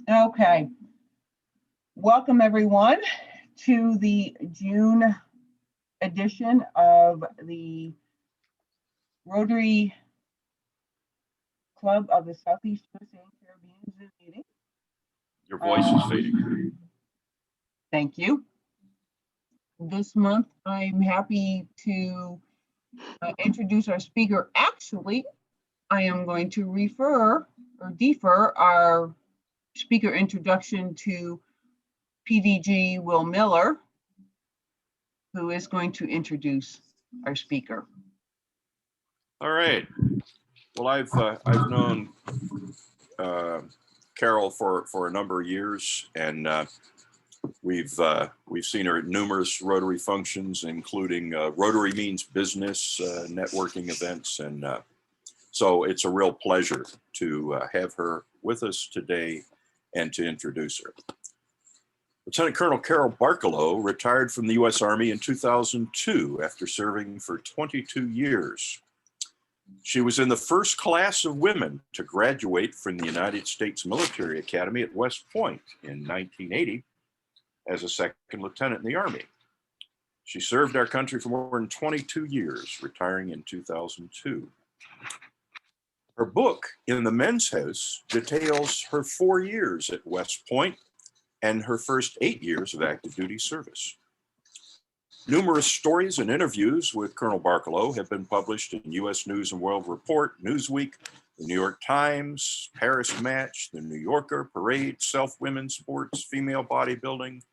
Okay, welcome everyone to the June edition of the Rotary Club of the Southeast USA and Caribbean Zoom meeting. Your voice is fading. Thank you. This month, I'm happy to introduce our speaker. Actually, I am going to defer our speaker introduction to PDG Will Miller, who is going to introduce our speaker. All right. Well, I've known Carol for a number of years, and we've seen her at numerous Rotary functions, including Rotary Means Business networking events, and so it's a real pleasure to have her with us today and to introduce her. Lieutenant Colonel Carol Barkalow retired from the U.S. Army in 2002 after serving for 22 years. She was in the first class of women to graduate from the United States Military Academy at West Point in 1980 as a second lieutenant in the Army. She served our country for more than 22 years, retiring in 2002. Her book, In the Men's House, details her 4 years at West Point and her first 8 years of active duty service. Numerous stories and interviews with Colonel Barkalow have been published in U.S. News and World Report, Newsweek, the New York Times, Paris Match, the New Yorker, Parade, Self Women's Sports, Female Bodybuilding,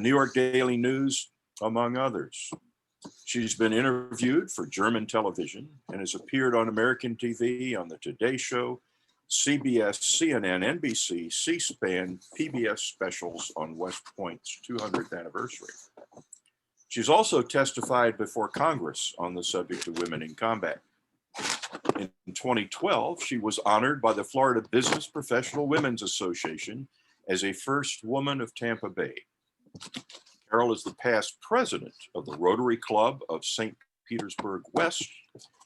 New York Daily News, among others. She's been interviewed for German television and has appeared on American TV, on the Today Show, CBS, CNN, NBC, C-SPAN, PBS specials on West Point's 200th anniversary. She's also testified before Congress on the subject of women in combat. In 2012, she was honored by the Florida Business Professional Women's Association as a first woman of Tampa Bay. Carol is the past president of the Rotary Club of St. Petersburg West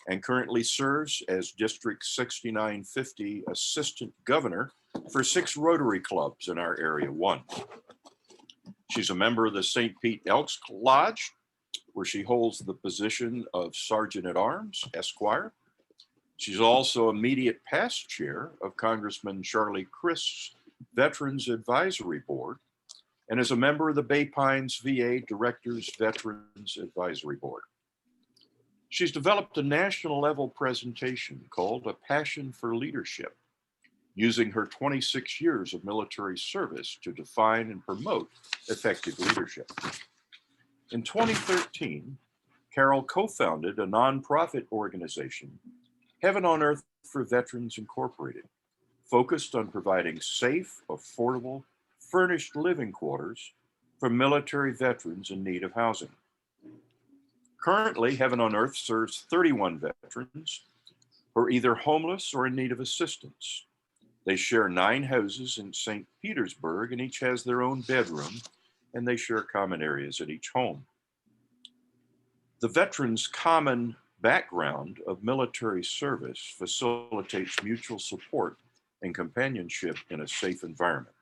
and currently serves as District 6950 Assistant Governor for 6 Rotary clubs in our Area 1. She's a member of the St. Pete Elks Lodge, where she holds the position of Sergeant at Arms, Esquire. She's also immediate past chair of Congressman Charlie Crist's Veterans Advisory Board and is a member of the Bay Pines VA Directors Veterans Advisory Board. She's developed a national level presentation called A Passion for Leadership, using her 26 years of military service to define and promote effective leadership. In 2013, Carol co-founded a nonprofit organization, Heaven on Earth for Veterans Incorporated, focused on providing safe, affordable, furnished living quarters for military veterans in need of housing. Currently, Heaven on Earth serves 31 veterans who are either homeless or in need of assistance. They share 9 houses in St. Petersburg and each has their own bedroom, and they share common areas at each home. The veterans' common background of military service facilitates mutual support and companionship in a safe environment.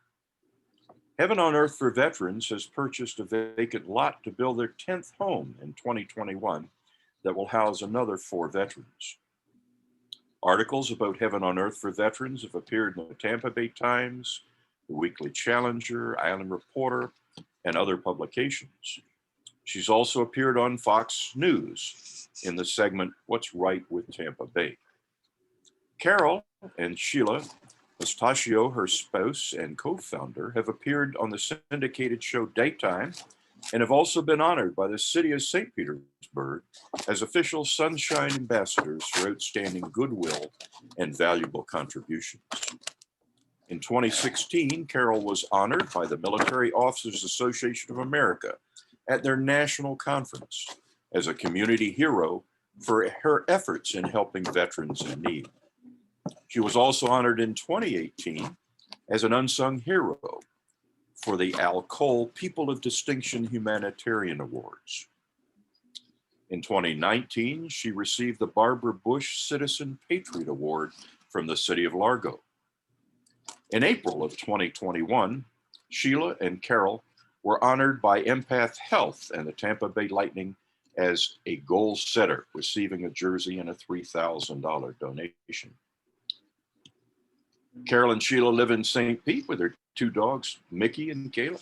Heaven on Earth for Veterans has purchased a vacant lot to build their 10th home in 2021 that will house another 4 veterans. Articles about Heaven on Earth for Veterans have appeared in the Tampa Bay Times, the Weekly Challenger, Island Reporter, and other publications. She's also appeared on Fox News in the segment, What's Right with Tampa Bay. Carol and Sheila Estachio, her spouse and co-founder, have appeared on the syndicated show Daytime and have also been honored by the city of St. Petersburg as official Sunshine Ambassadors for outstanding goodwill and valuable contributions. In 2016, Carol was honored by the Military Officers Association of America at their national conference as a community hero for her efforts in helping veterans in need. She was also honored in 2018 as an unsung hero for the Al Cole People of Distinction Humanitarian Awards. In 2019, she received the Barbara Bush Citizen Patriot Award from the City of Largo. In April of 2021, Sheila and Carol were honored by Empath Health and the Tampa Bay Lightning as a goal setter, receiving a jersey and a $3,000 donation. Carol and Sheila live in St. Pete with their two dogs, Mickey and Caleb.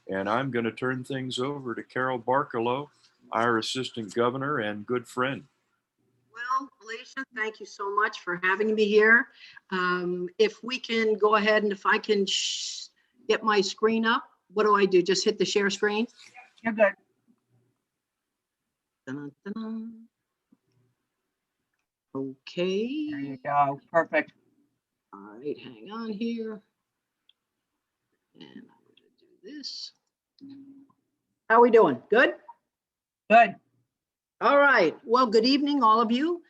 And I'm going to turn things over to Carol Barkalow, our Assistant Governor and good friend. Well, Alicia, thank you so much for having me here. If we can go ahead and if I can get my screen up, what do I do? Just hit the share screen? You're good. Dun, dun, dun. There Okay. you go. Perfect. All right, hang on here. And I'm going to do this. How are we doing? Good? Good. All right. Well, good evening, all of you.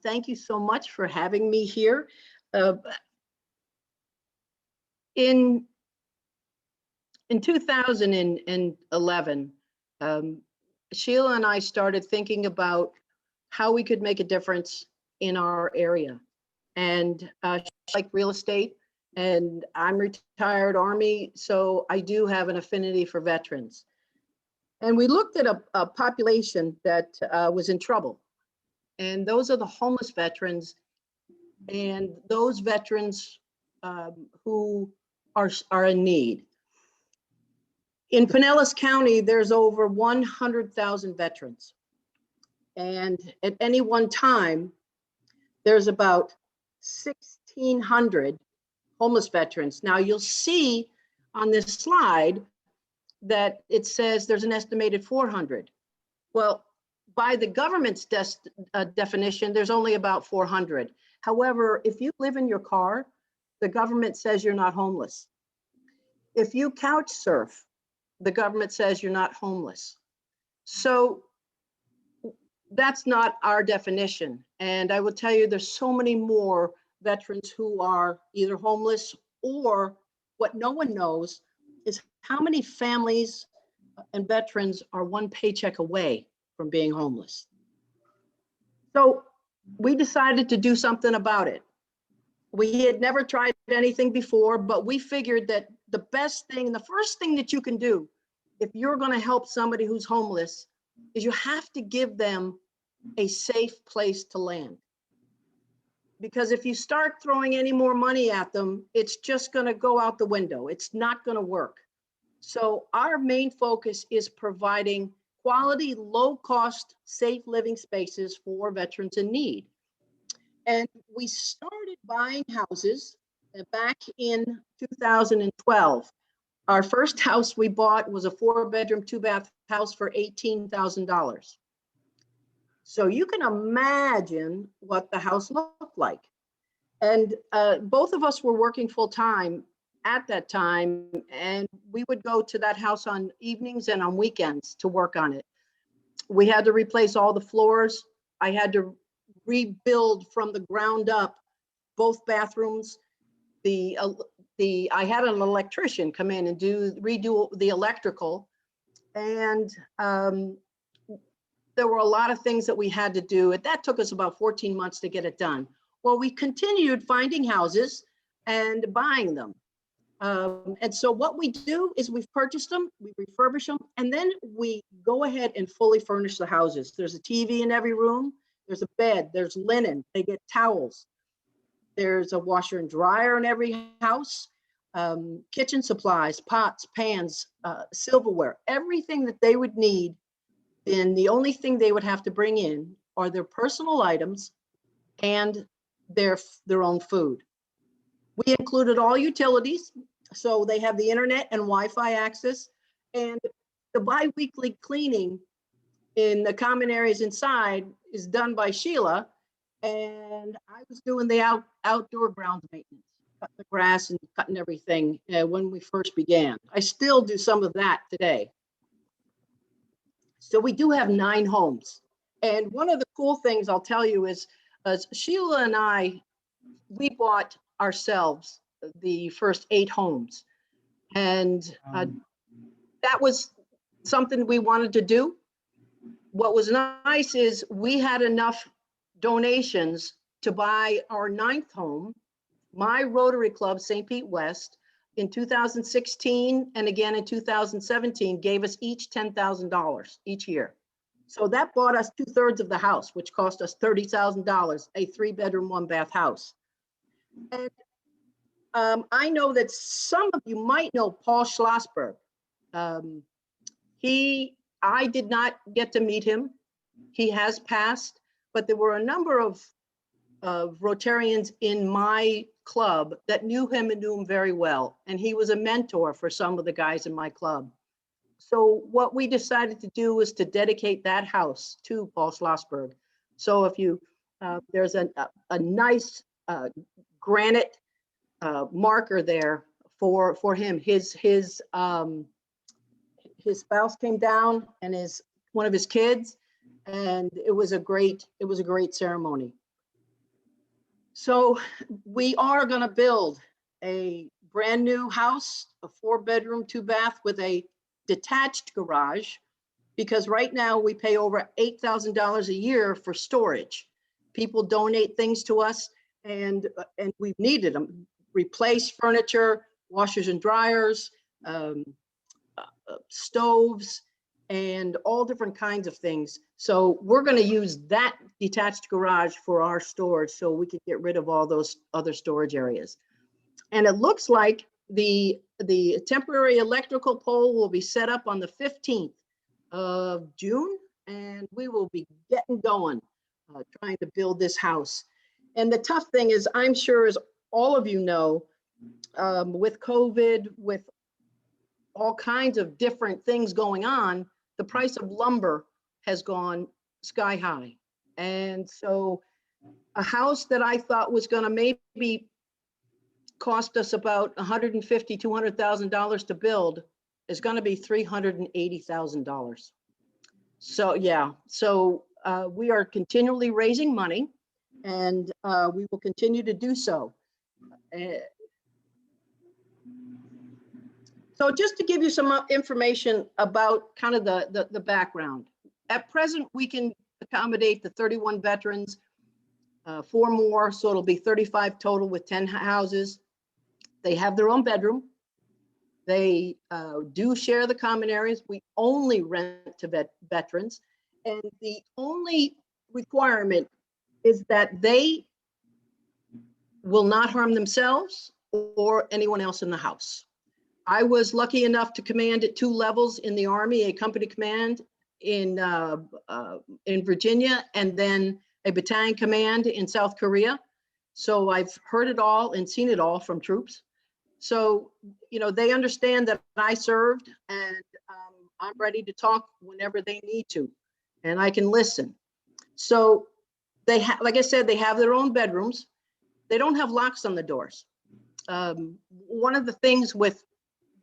Thank you so much for having me here. In 2011, Sheila and I started thinking about how we could make a difference in our area. And she's like real estate, and I'm retired Army, so I do have an affinity for veterans. And we looked at a population that was in trouble. And those are the homeless veterans and those veterans who are in need. In Pinellas County, there's over 100,000 veterans. And at any one time, there's about 1,600 homeless veterans. Now you'll see on this slide that it says there's an estimated 400. Well, by the government's definition, there's only about 400. However, if you live in your car, the government says you're not homeless. If you couch surf, the government says you're not homeless. So that's not our definition. And I will tell you, there's so many more veterans who are either homeless, or what no one knows is how many families and veterans are one paycheck away from being homeless. So we decided to do something about it. We had never tried anything before, but we figured that the best thing, the first thing that you can do if you're going to help somebody who's homeless is you have to give them a safe place to land. Because if you start throwing any more money at them, it's just going to go out the window. It's not going to work. So our main focus is providing quality, low-cost, safe living spaces for veterans in need. And we started buying houses back in 2012. Our first house we bought was a 4-bedroom, 2-bath house for $18,000. So you can imagine what the house looked like. And both of us were working full-time at that time, and we would go to that house on evenings and on weekends to work on it. We had to replace all the floors. I had to rebuild from the ground up both bathrooms. I had an electrician come in and redo the electrical, and there were a lot of things that we had to do. That took us about 14 months to get it done. Well, we continued finding houses and buying them. And so what we do is we've purchased them, we refurbish them, and then we go ahead and fully furnish the houses. There's a TV in every room, there's a bed, there's linen, they get towels. There's a washer and dryer in every house, kitchen supplies, pots, pans, silverware, everything that they would need. And the only thing they would have to bring in are their personal items and their own food. We included all utilities, so they have the internet and Wi-Fi access, and the bi-weekly cleaning in the common areas inside is done by Sheila, and I was doing the outdoor grounds maintenance, cutting the grass and cutting everything when we first began. I still do some of that today. So we do have 9 homes, and one of the cool things I'll tell you is Sheila and I, we bought ourselves the first 8 homes, and that was something we wanted to do. What was nice is we had enough donations to buy our 9th home my Rotary Club, St. Pete West, in 2016 and again in 2017, gave us each $10,000 each year. So that bought us 2/3 of the house, which cost us $30,000, a 3-bedroom, 1-bath house. And I know that some of you might know Paul Schlossberg. I did not get to meet him. He has passed, but there were a number of Rotarians in my club that knew him and knew him very well. And he was a mentor for some of the guys in my club. So what we decided to do was to dedicate that house to Paul Schlossberg. So if you, there's a nice granite marker there for him. His spouse came down and one of his kids, and it was a great ceremony. So we are going to build a brand new house, a 4-bedroom, 2-bath with a detached garage, because right now we pay over $8,000 a year for storage. People donate things to us, and we've needed them. Replace furniture, washers and dryers, stoves, and all different kinds of things. So we're going to use that detached garage for our storage, so we can get rid of all those other storage areas. And it looks like the temporary electrical pole will be set up on the 15th of June, and we will be getting going, trying to build this house. And the tough thing is, I'm sure as all of you know, with COVID, with all kinds of different things going on, the price of lumber has gone sky high. And so a house that I thought was going to maybe cost us about $150,000, $200,000 to build is going to be $380,000. So yeah, so we are continually raising money, and we will continue to do so. So just to give you some information about kind of the background. At present, we can accommodate the 31 veterans, 4 more, so it'll be 35 total with 10 houses. They have their own bedroom. They do share the common areas. We only rent to veterans. And the only requirement is that they will not harm themselves or anyone else in the house. I was lucky enough to command at 2 levels in the Army, a company command in Virginia, and then a battalion command in South Korea. So I've heard it all and seen it all from troops. So, you know, they understand that I served, and I'm ready to talk whenever they need to, and I can listen. So they have, like I said, they have their own bedrooms. They don't have locks on the doors. One of the things with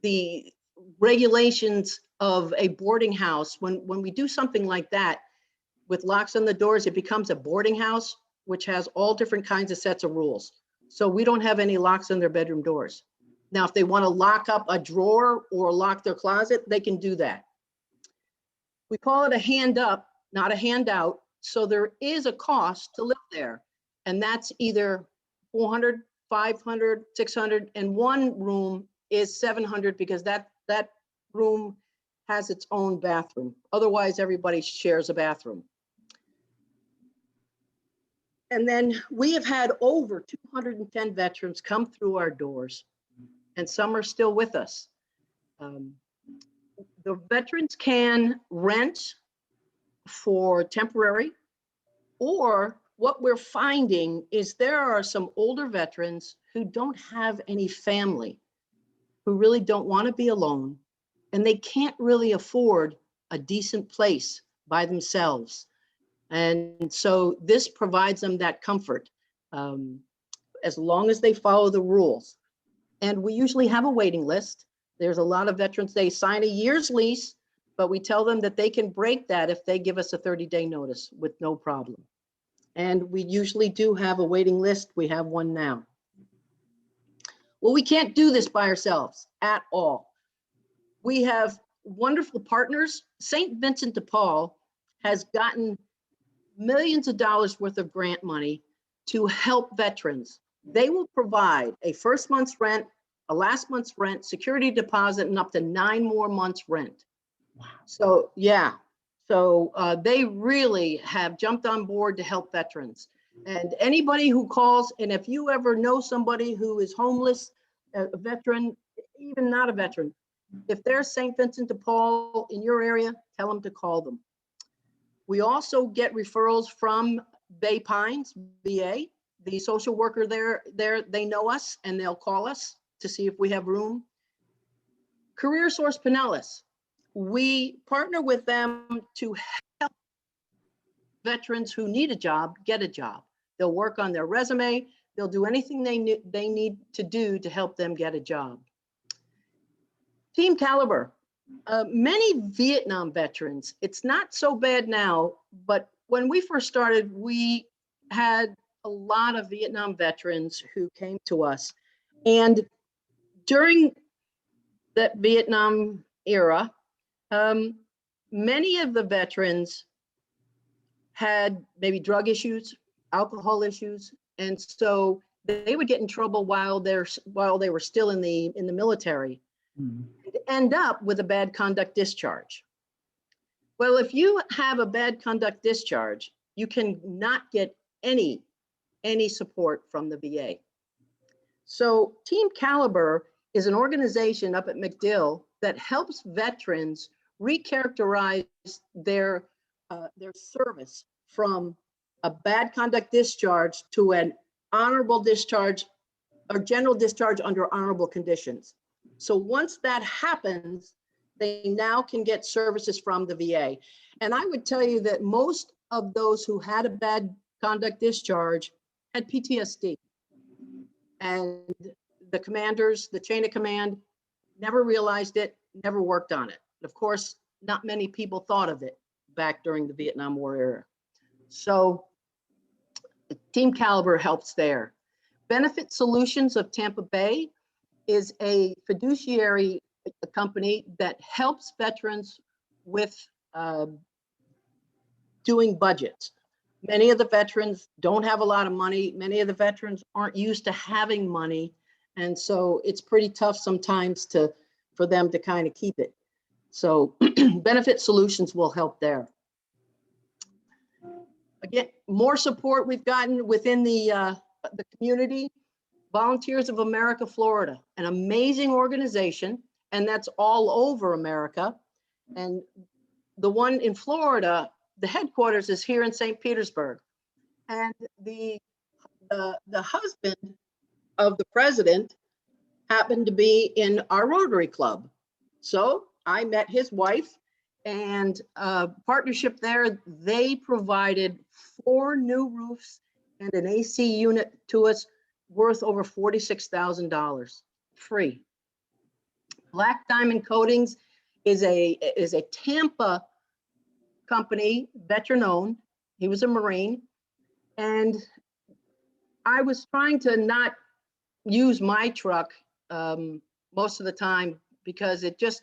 the regulations of a boarding house, when we do something like that with locks on the doors, it becomes a boarding house, which has all different kinds of sets of rules. So we don't have any locks on their bedroom doors. Now, if they want to lock up a drawer or lock their closet, they can do that. We call it a hand up, not a handout. So there is a cost to live there. And that's either 400, 500, 600, and one room is 700, because that room has its own bathroom. Otherwise, everybody shares a bathroom. And then we have had over 210 veterans come through our doors, and some are still with us. The veterans can rent for temporary, or what we're finding is there are some older veterans who don't have any family, who really don't want to be alone, and they can't really afford a decent place by themselves. And so this provides them that comfort, as long as they follow the rules. And we usually have a waiting list. There's a lot of veterans, they sign a year's lease, but we tell them that they can break that if they give us a 30-day notice with no problem. And we usually do have a waiting list. We have one now. Well, we can't do this by ourselves at all. We have wonderful partners. St. Vincent de Paul has gotten millions of dollars worth of grant money to help veterans. They will provide a first month's rent, a last month's rent, security deposit, and up to 9 more months rent. So, yeah. So they really have jumped on board to help veterans. And anybody who calls, and if you ever know somebody who is homeless, a veteran, even not a veteran, if there's St. Vincent de Paul in your area, tell them to call them. We also get referrals from Bay Pines, VA. The social worker there, they know us and they'll call us to see if we have room. Career Source Pinellas, we partner with them to help veterans who need a job get a job. They'll work on their resume. They'll do anything they need to do to help them get a job. Team Caliber, many Vietnam veterans, it's not so bad now, but when we first started, we had a lot of Vietnam veterans who came to us. And during that Vietnam era, many of the veterans had maybe drug issues, alcohol issues, and so they would get in trouble while they were still in the military, and end up with a bad conduct discharge. Well, if you have a bad conduct discharge, you can not get any support from the VA. So Team Caliber is an organization up at MacDill that helps veterans recharacterize their service from a bad conduct discharge to an honorable discharge or general discharge under honorable conditions. So once that happens, they now can get services from the VA. And I would tell you that most of those who had a bad conduct discharge had PTSD. And the commanders, the chain of command, never realized it, never worked on it. Of course, not many people thought of it back during the Vietnam War era. So Team Caliber helps there. Benefit Solutions of Tampa Bay is a fiduciary company that helps veterans with doing budgets. Many of the veterans don't have a lot of money. Many of the veterans aren't used to having money. And so it's pretty tough sometimes for them to kind of keep it. So Benefit Solutions will help there. Again, more support we've gotten within the community. Volunteers of America, Florida, an amazing organization, and that's all over America. And the one in Florida, the headquarters is here in St. Petersburg. And the husband of the president happened to be in our Rotary Club. So I met his wife, and partnership there, they provided 4 new roofs and an AC unit to us worth over $46,000, free. Black Diamond Coatings is a Tampa company, veteran owned. He was a Marine, and I was trying to not use my truck most of the time because it just,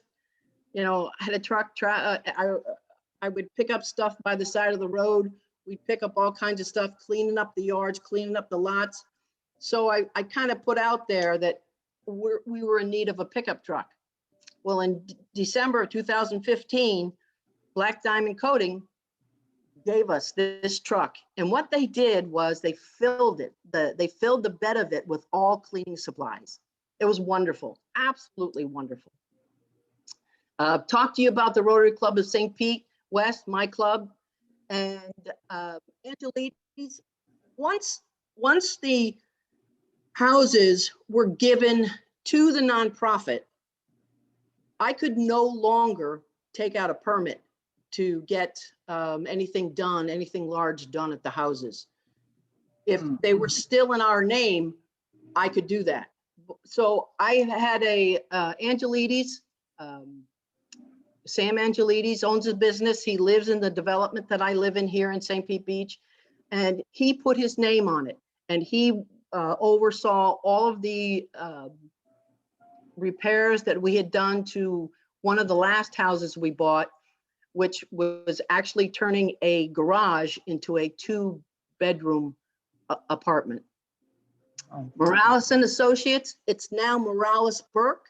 you know, I had a truck. I would pick up stuff by the side of the road. We'd pick up all kinds of stuff, cleaning up the yards, cleaning up the lots. So I kind of put out there that we were in need of a pickup truck. Well, in December of 2015, Black Diamond Coating gave us this truck. And what they did was they filled it, they filled the bed of it with all cleaning supplies. It was wonderful, absolutely wonderful. Talk to you about the Rotary Club of St. Pete West, my club, and Angelides. Once the houses were given to the nonprofit, I could no longer take out a permit to get anything done, anything large done at the houses. If they were still in our name, I could do that. So I had a Angelides, Sam Angelides owns a business. He lives in the development that I live in here in St. Pete Beach, and he put his name on it, and he oversaw all of the repairs that we had done to one of the last houses we bought, which was actually turning a garage into a 2-bedroom apartment. Oh, Morales and Associates, it's now Morales Burke,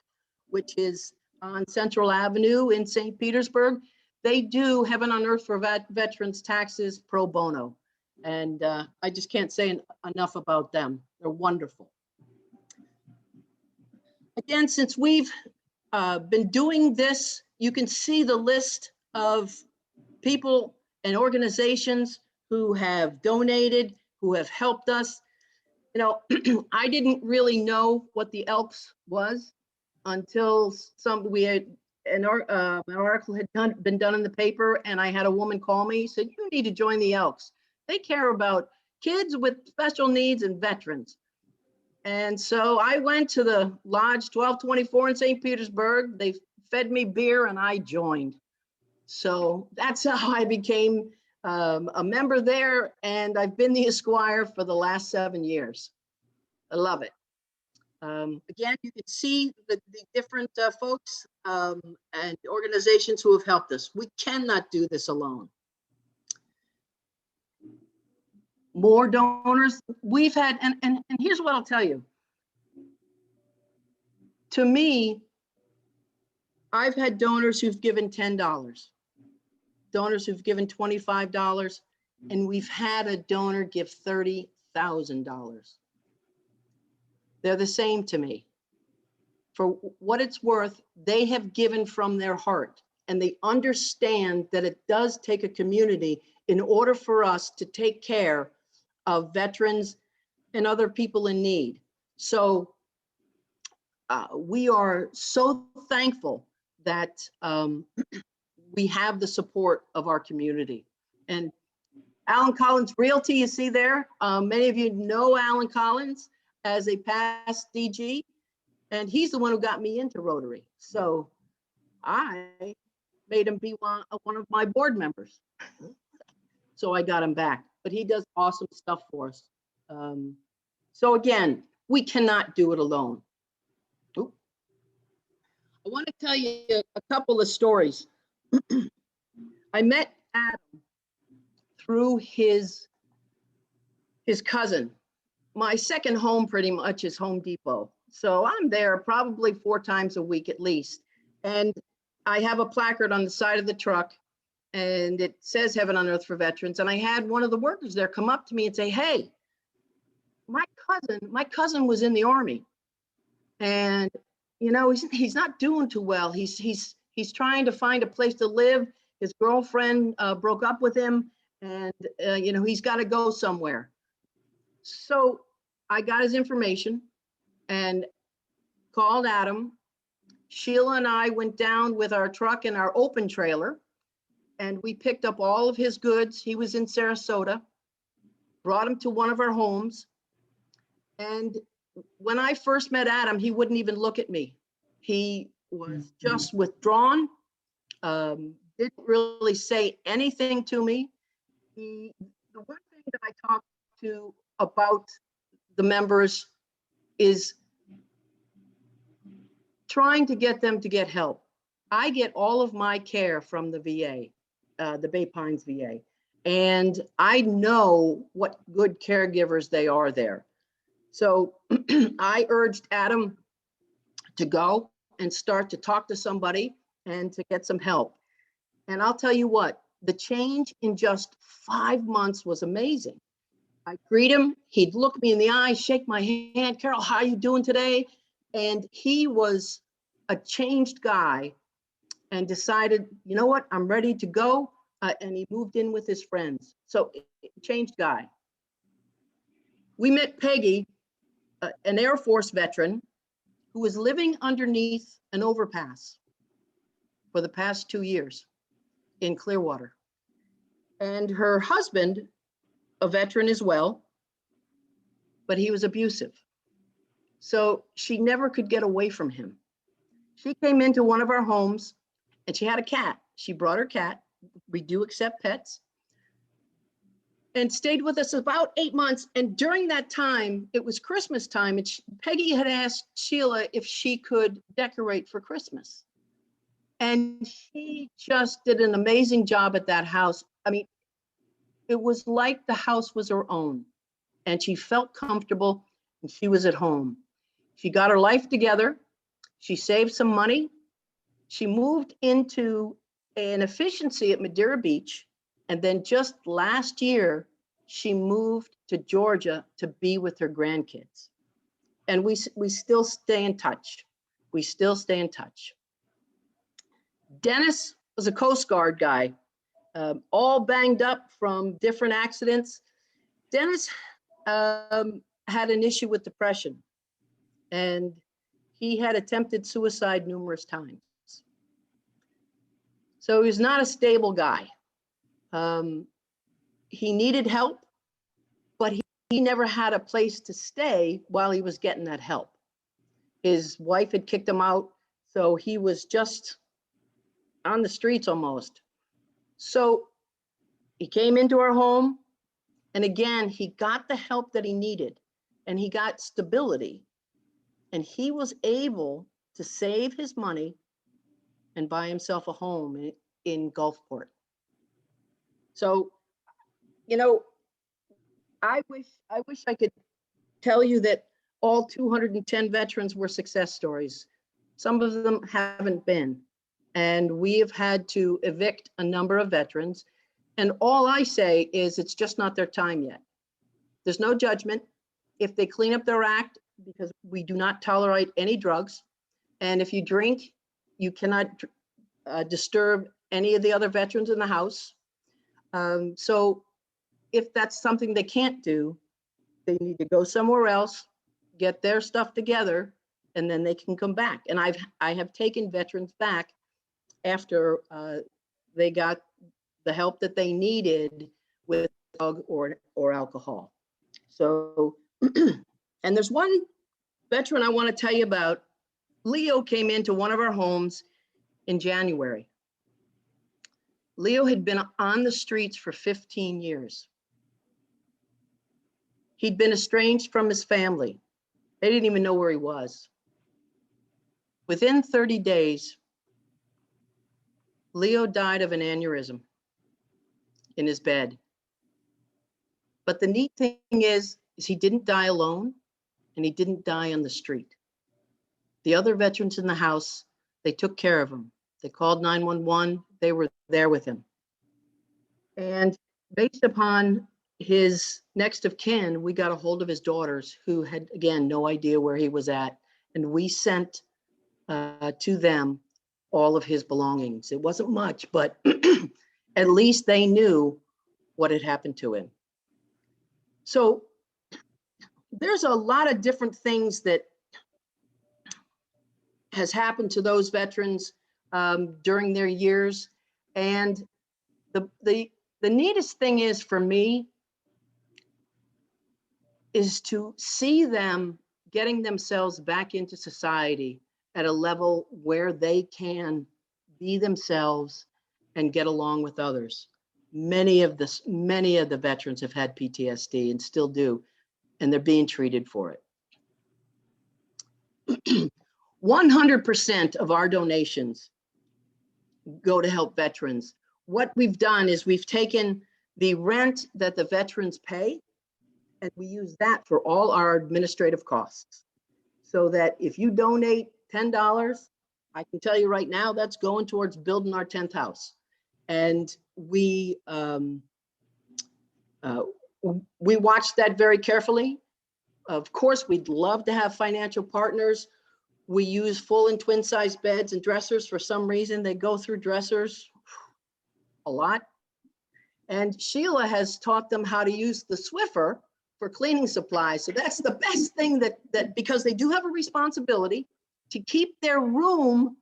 which is on Central Avenue in St. Petersburg. They do Heaven on Earth for Veterans taxes pro bono. And I just can't say enough about them. They're wonderful. Again, since we've been doing this, you can see the list of people and organizations who have donated, who have helped us. You know, I didn't really know what the Elks was until we had an article had been done in the paper, and I had a woman call me, said, you need to join the Elks. They care about kids with special needs and veterans. And so I went to the Lodge 1224 in St. Petersburg. They fed me beer and I joined. So that's how I became a member there, and I've been the Esquire for the last 7 years. I love it. Again, you can see the different folks and organizations who have helped us. We cannot do this alone. More donors we've had, and here's what I'll tell you. To me, I've had donors who've given $10, donors who've given $25, and we've had a donor give $30,000. They're the same to me. For what it's worth, they have given from their heart, and they understand that it does take a community in order for us to take care of veterans and other people in need. So we are so thankful that we have the support of our community. And Alan Collins Realty, you see there, many of you know Alan Collins as a past DG, and he's the one who got me into Rotary. So I made him be one of my board members. So I got him back, but he does awesome stuff for us. So again, we cannot do it alone. Oop. I want to tell you a couple of stories. I met Adam through his cousin. My second home pretty much is Home Depot. So I'm there probably 4 times a week at least. And I have a placard on the side of the truck and it says Heaven on Earth for Veterans. And I had one of the workers there come up to me and say, hey, my cousin was in the Army. And, you know, he's not doing too well. He's trying to find a place to live. His girlfriend broke up with him and, you know, he's got to go somewhere. So I got his information and called Adam. Sheila and I went down with our truck and our open trailer, and we picked up all of his goods. He was in Sarasota, brought him to one of our homes. And when I first met Adam, he wouldn't even look at me. He was just withdrawn, didn't really say anything to me. The one thing that I talked to about the members is trying to get them to get help. I get all of my care from the VA, the Bay Pines VA, and I know what good caregivers they are there. So I urged Adam to go and start to talk to somebody and to get some help. And I'll tell you what, the change in just 5 months was amazing. I greet him, he'd look me in the eye, shake my hand, Carol, how are you doing today? And he was a changed guy and decided, you know what, I'm ready to go. And he moved in with his friends. So changed guy. We met Peggy, an Air Force veteran who was living underneath an overpass for the past 2 years in Clearwater. And her husband, a veteran as well, but he was abusive. So she never could get away from him. She came into one of our homes and she had a cat. She brought her cat. We do accept pets. And stayed with us about 8 months. And during that time, it was Christmas time, and Peggy had asked Sheila if she could decorate for Christmas. And she just did an amazing job at that house. I mean, it was like the house was her own, and she felt comfortable. and she was at home. She got her life together. She saved some money. She moved into an efficiency at Madeira Beach. And then just last year, she moved to Georgia to be with her grandkids. And we still stay in touch. We still stay in touch. Dennis was a Coast Guard guy, all banged up from different accidents. Dennis had an issue with depression, and he had attempted suicide numerous times. So he was not a stable guy. He needed help, but he never had a place to stay while he was getting that help. His wife had kicked him out, so he was just on the streets almost. So he came into our home, and again, he got the help that he needed, and he got stability, and he was able to save his money and buy himself a home in Gulfport. So, you know, I wish I could tell you that all 210 veterans were success stories. Some of them haven't been. And we have had to evict a number of veterans. And all I say is it's just not their time yet. There's no judgment. If they clean up their act, because we do not tolerate any drugs. And if you drink, you cannot disturb any of the other veterans in the house. So if that's something they can't do, they need to go somewhere else, get their stuff together, and then they can come back. And I have taken veterans back after they got the help that they needed with drug or alcohol. So, and there's one veteran I want to tell you about. Leo came into one of our homes in January. Leo had been on the streets for 15 years. He'd been estranged from his family. They didn't even know where he was. Within 30 days, Leo died of an aneurysm in his bed. But the neat thing is he didn't die alone, and he didn't die on the street. The other veterans in the house, they took care of him. They called 911. They were there with him. And based upon his next of kin, we got a hold of his daughters, who had, again, no idea where he was at. And we sent to them all of his belongings. It wasn't much, but at least they knew what had happened to him. So there's a lot of different things that has happened to those veterans during their years. And the neatest thing is, for me, is to see them getting themselves back into society at a level where they can be themselves and get along with others. Many of the veterans have had PTSD and still do, and they're being treated for it. 100% of our donations go to help veterans. What we've done is we've taken the rent that the veterans pay, and we use that for all our administrative costs. So that if you donate $10, I can tell you right now, that's going towards building our 10th house. And we watch that very carefully. Of course, we'd love to have financial partners. We use full and twin size beds and dressers. For some reason, they go through dressers a lot. And Sheila has taught them how to use the Swiffer for cleaning supplies. So that's the best thing that because they do have a responsibility to keep their room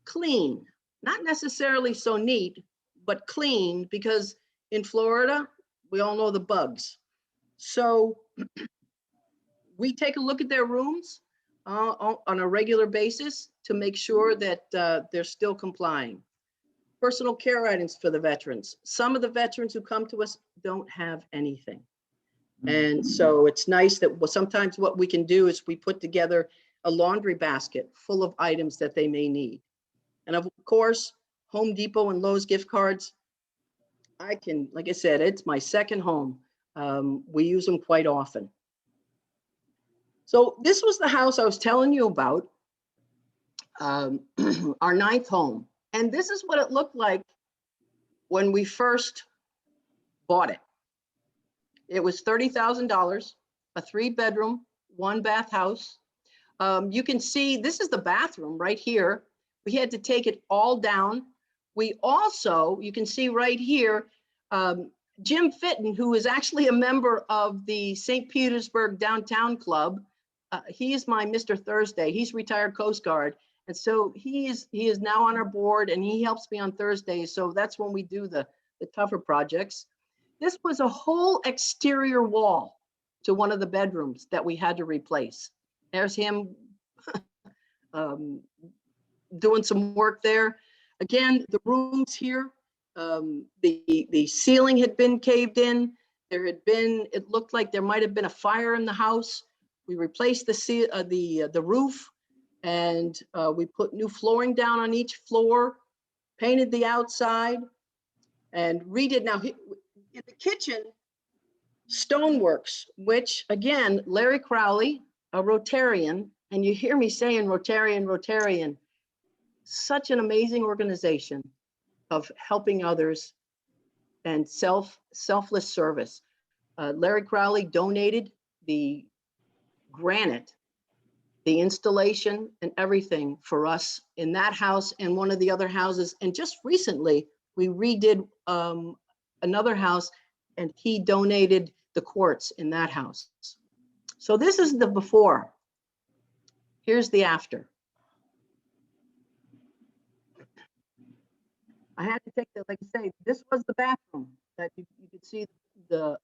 clean, not necessarily so neat, but clean, because in Florida, we all know the bugs. So we take a look at their rooms on a regular basis to make sure that they're still complying. Personal care items for the veterans. Some of the veterans who come to us don't have anything. And so it's nice that sometimes what we can do is we put together a laundry basket full of items that they may need. And of course, Home Depot and Lowe's gift cards, like I said, it's my second home. We use them quite often. So this was the house I was telling you about, our ninth home. And this is what it looked like when we first bought it. It was $30,000, a 3-bedroom, 1-bath house. You can see this is the bathroom right here. We had to take it all down. We also, you can see right here, Jim Fitton, who is actually a member of the St. Petersburg Downtown Club. He is my Mr. Thursday. He's retired Coast Guard. And so he is now on our board, and he helps me on Thursdays. So that's when we do the tougher projects. This was a whole exterior wall to one of the bedrooms that we had to replace. There's him doing some work there. Again, the rooms here, the ceiling had been caved in. There had been, it looked like there might have been a fire in the house. We replaced the roof, and we put new flooring down on each floor, painted the outside, and redid. Now, in the kitchen, stoneworks, which again, Larry Crowley, a Rotarian, and you hear me saying Rotarian, such an amazing organization of helping others and selfless service. Larry Crowley donated the granite, the installation and everything for us in that house and one of the other houses. And just recently, we redid another house, and he donated the quartz in that house. So this is the before. Here's the after. I had to take the, like I say, this was the bathroom that you could see the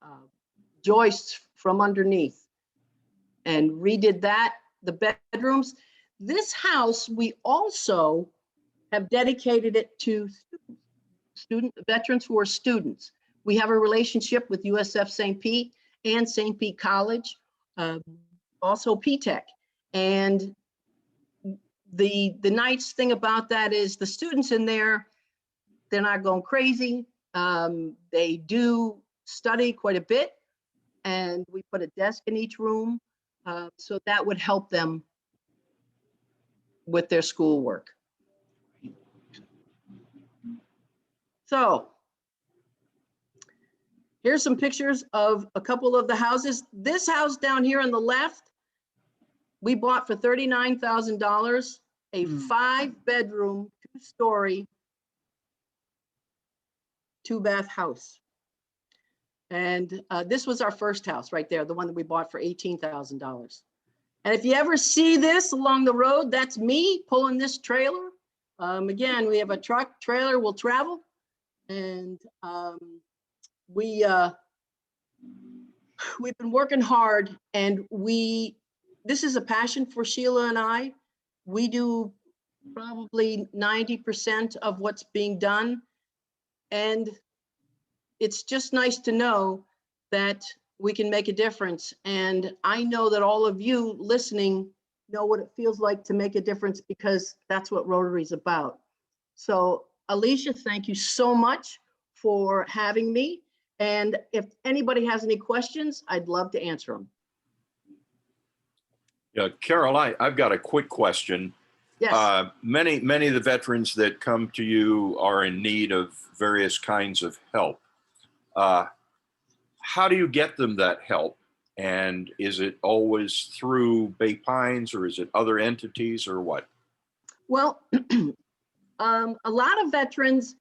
joists from underneath, and redid that, the bedrooms. This house, we also have dedicated it to veterans who are students. We have a relationship with USF St. Pete and St. Pete College, also P-Tech. And the nice thing about that is the students in there, they're not going crazy. They do study quite a bit, and we put a desk in each room. So that would help them with their schoolwork. So here's some pictures of a couple of the houses. This house down here on the left, we bought for $39,000, a 5-bedroom, 2-story, 2-bath house. And this was our first house right there, the one that we bought for $18,000. And if you ever see this along the road, that's me pulling this trailer. Again, we have a truck trailer, will travel. And we've been working hard, and this is a passion for Sheila and I. We do probably 90% of what's being done. And it's just nice to know that we can make a difference. And I know that all of you listening know what it feels like to make a difference, because that's what Rotary is about. So Alicia, thank you so much for having me. And if anybody has any questions, I'd love to answer them. Yeah, Carol, I've got a quick question. Yes. Many of the veterans that come to you are in need of various kinds of help. How do you get them that help? And is it always through Bay Pines, or is it other entities, or what? Well, a lot of veterans,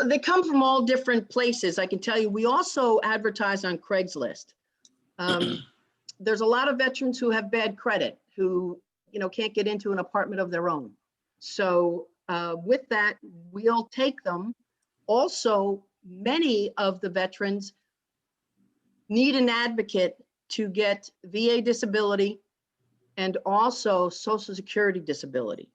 they come from all different places. I can tell you, we also advertise on Craigslist. There's a lot of veterans who have bad credit, who can't get into an apartment of their own. So with that, we'll take them. Also, many of the veterans need an advocate to get VA disability and also Social Security disability.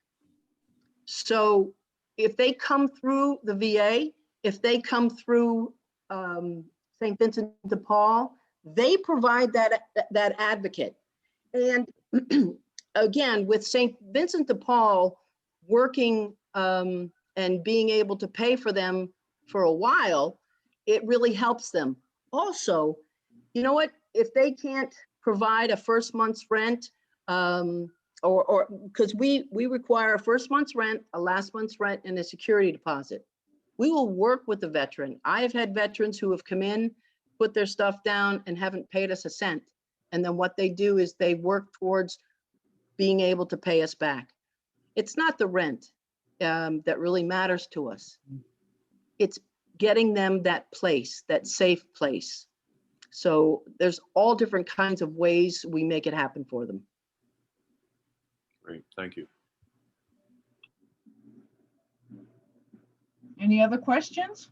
So if they come through the VA, if they come through St. Vincent de Paul, they provide that advocate. And again, with St. Vincent de Paul working and being able to pay for them for a while, it really helps them. Also, you know what? If they can't provide a first month's rent, or because we require a first month's rent, a last month's rent, and a security deposit. We will work with the veteran. I've had veterans who have come in, put their stuff down, and haven't paid us a cent. And then what they do is they work towards being able to pay us back. It's not the rent that really matters to us. It's getting them that place, that safe place. So there's all different kinds of ways we make it happen for them. Great, thank you. Any other questions?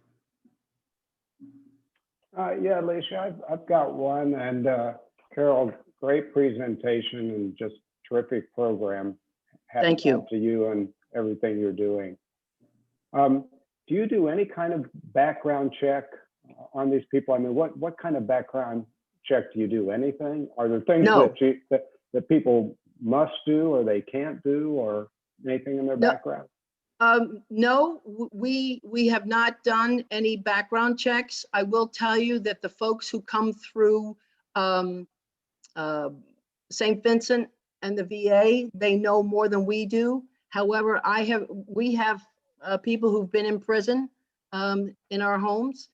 Yeah, Alicia, I've got one, and Carol, great presentation and just terrific program. Thank you. To you and everything you're doing. Do you do any kind of background check on these people? I mean, what kind of background check do you do? Anything? Are there things No. that people must do or they can't do, or anything in their No. background? No, we have not done any background checks. I will tell you that the folks who come through St. Vincent and the VA, they know more than we do. However, we have people who've been in prison in our homes.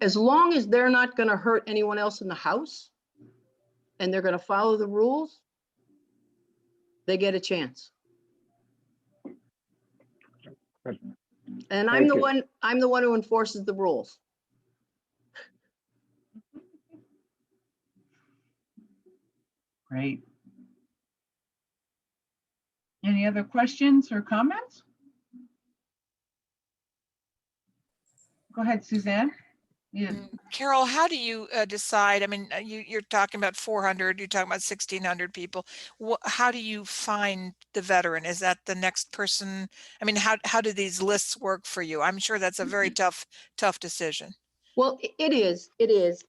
As long as they're not going to hurt anyone else in the house and they're going to follow the rules, they get a chance. Good. And Thank you. I'm the one who enforces the rules. Great. Any other questions or comments? Go ahead, Suzanne. Yeah. Carol, how do you decide? I mean, you're talking about 400, you're talking about 1,600 people. How do you find the veteran? Is that the next person? I mean, how do these lists work for you? I'm sure that's a very tough decision. Well, it is.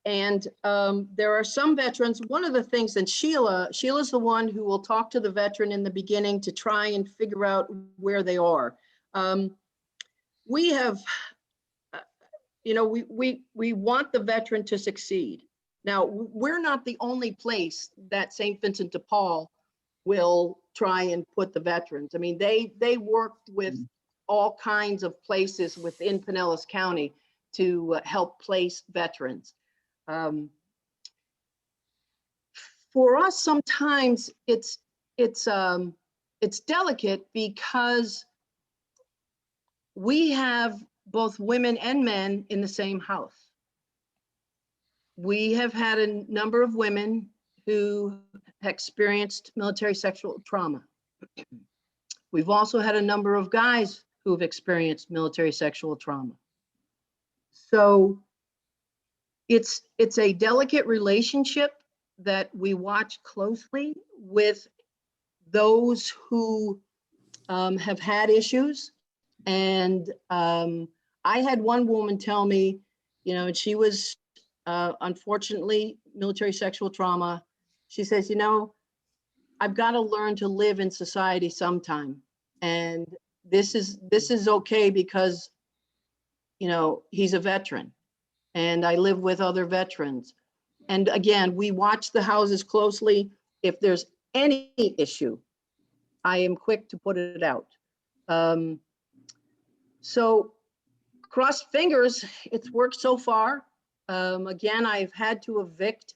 And there are some veterans, one of the things, and Sheila's the one who will talk to the veteran in the beginning to try and figure out where they are. We have, we want the veteran to succeed. Now, we're not the only place that St. Vincent de Paul will try and put the veterans. I mean, they worked with all kinds of places within Pinellas County to help place veterans. For us, sometimes it's delicate because we have both women and men in the same house. We have had a number of women who experienced military sexual trauma. We've also had a number of guys who've experienced military sexual trauma. So it's a delicate relationship that we watch closely with those who have had issues. And I had one woman tell me, and she was unfortunately military sexual trauma. She says, I've got to learn to live in society sometime. And this is okay because he's a veteran and I live with other veterans. And again, we watch the houses closely. If there's any issue, I am quick to put it out. So cross fingers, it's worked so far. Again, I've had to evict